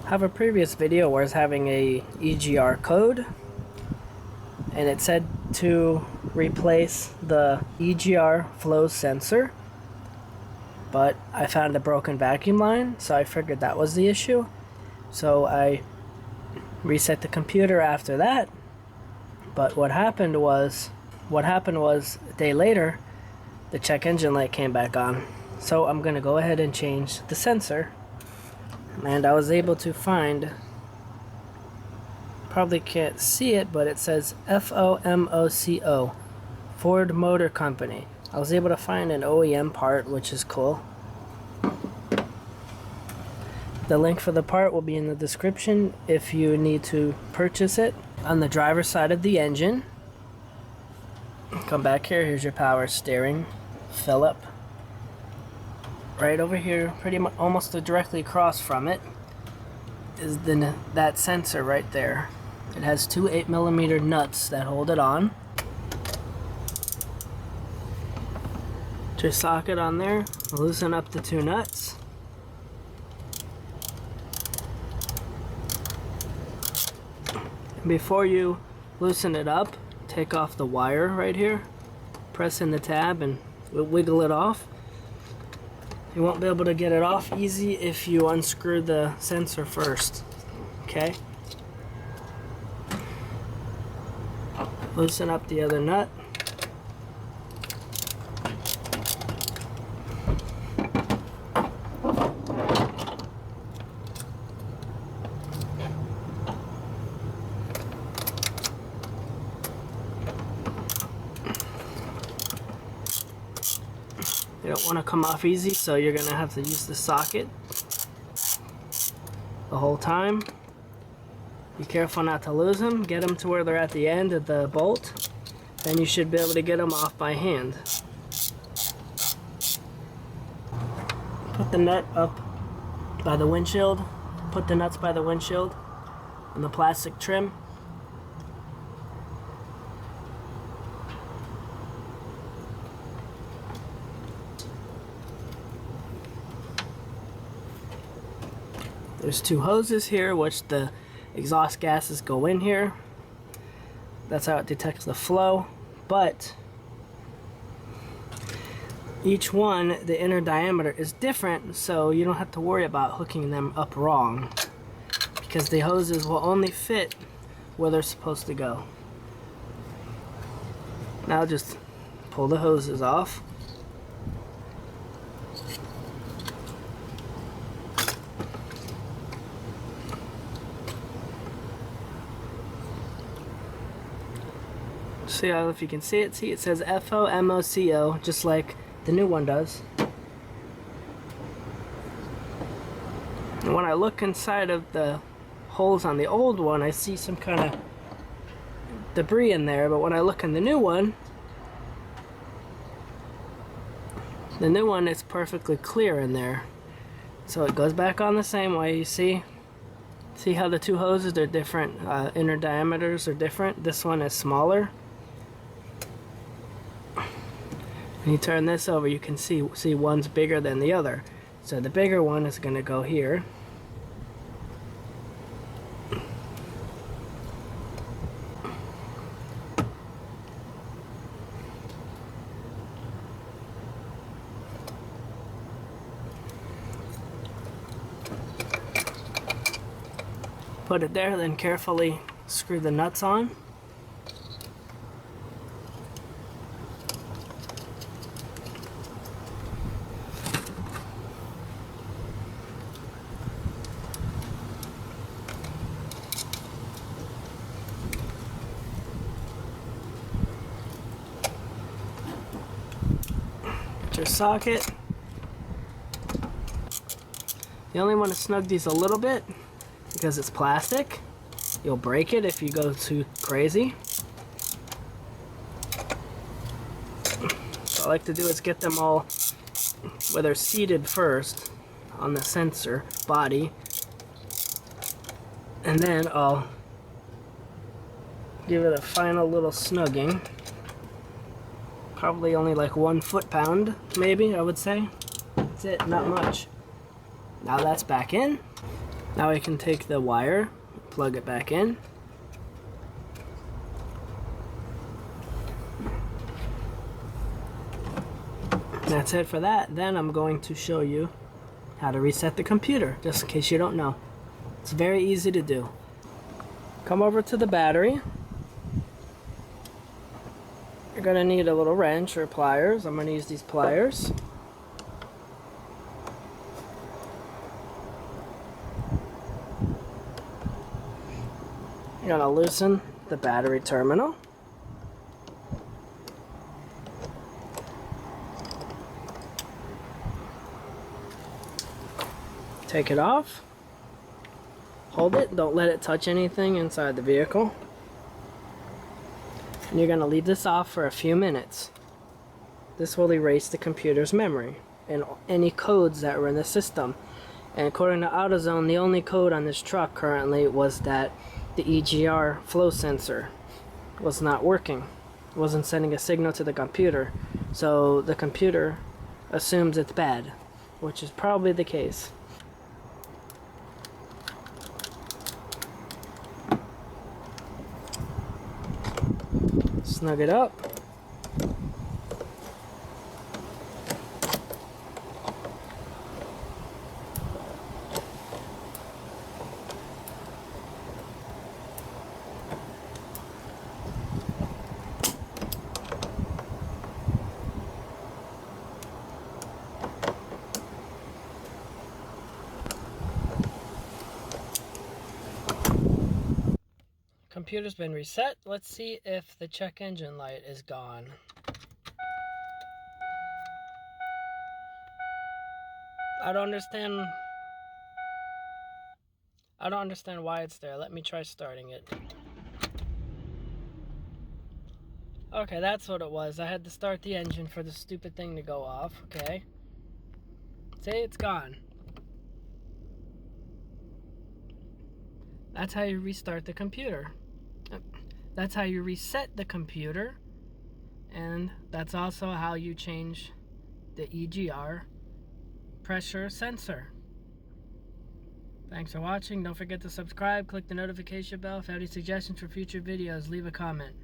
have a previous video where I was having a E.G.R code, and it said to replace the E.G.R flow sensor, but I found a broken vacuum line, so I figured that was the issue. So I reset the computer after that, but what happened was a day later, the check engine light came back on. So I'm gonna go ahead and change the sensor, and I was able to find, probably can't see it, but it says F-150, Ford Motor Company. I was able to find an OEM part, which is cool. The link for the part will be in the description if you need to purchase it. On the driver's side of the engine, come back here, here's your power steering Phillip. Right over here, pretty much almost directly across from it, is that sensor right there. It has two 8mm nuts that hold it on. Just socket on there, loosen up the two nuts. Before you loosen it up, take off the wire right here, press in the tab and wiggle it off. You won't be able to get it off easy if you unscrew the sensor first. Okay? Loosen up the other nut. They don't want to come off easy, so you're going to have to use the socket the whole time. Be careful not to lose them. Get them to where they're at the end of the bolt. Then you should be able to get them off by hand. Put the nut up by the windshield. Put the nuts by the windshield and the plastic trim. There's two hoses here, which the exhaust gases go in here. That's how it detects the flow. But each one, the inner diameter is different, so you don't have to worry about hooking them up wrong, because the hoses will only fit where they're supposed to go. Now just pull the hoses off. See if you can see it. See, it says F-150, just like the new one does. And when I look inside of the holes on the old one, I see some kind of debris in there, but when I look in the new one is perfectly clear in there. So it goes back on the same way. You see how the two hoses are different, inner diameters are different. This one is smaller. When you turn this over, you can see one's bigger than the other. So the bigger one is going to go here. Put it there, then carefully screw the nuts on. Your socket. You only want to snug these a little bit because it's plastic. You'll break it if you go too crazy. What I like to do is get them all where they're seated first on the sensor body, and then I'll give it a final little snugging. Probably only like 1 foot-pound, maybe, I would say. That's it, not much. Now that's back in. Now I can take the wire, plug it back in. That's it for that. Then I'm going to show you how to reset the computer, just in case you don't know. It's very easy to do. Come over to the battery. You're gonna need a little wrench or pliers. I'm gonna use these pliers. You're gonna loosen the battery terminal. Take it off. Hold it, don't let it touch anything inside the vehicle. And you're going to leave this off for a few minutes. This will erase the computer's memory and any codes that were in the system. And according to AutoZone, the only code on this truck currently was that the E.G.R flow sensor was not working. It wasn't sending a signal to the computer. So the computer assumes it's bad, which is probably the case. Snug it up. Computer's been reset. Let's see if the check engine light is gone. I don't understand why it's there. Let me try starting it. Okay, that's what it was. I had to start the engine for the stupid thing to go off. Okay. See, it's gone. That's how you restart the computer. That's how you reset the computer. And that's also how you change the E.G.R pressure sensor. Thanks for watching. Don't forget to subscribe, click the notification bell. If you have any suggestions for future videos, leave a comment.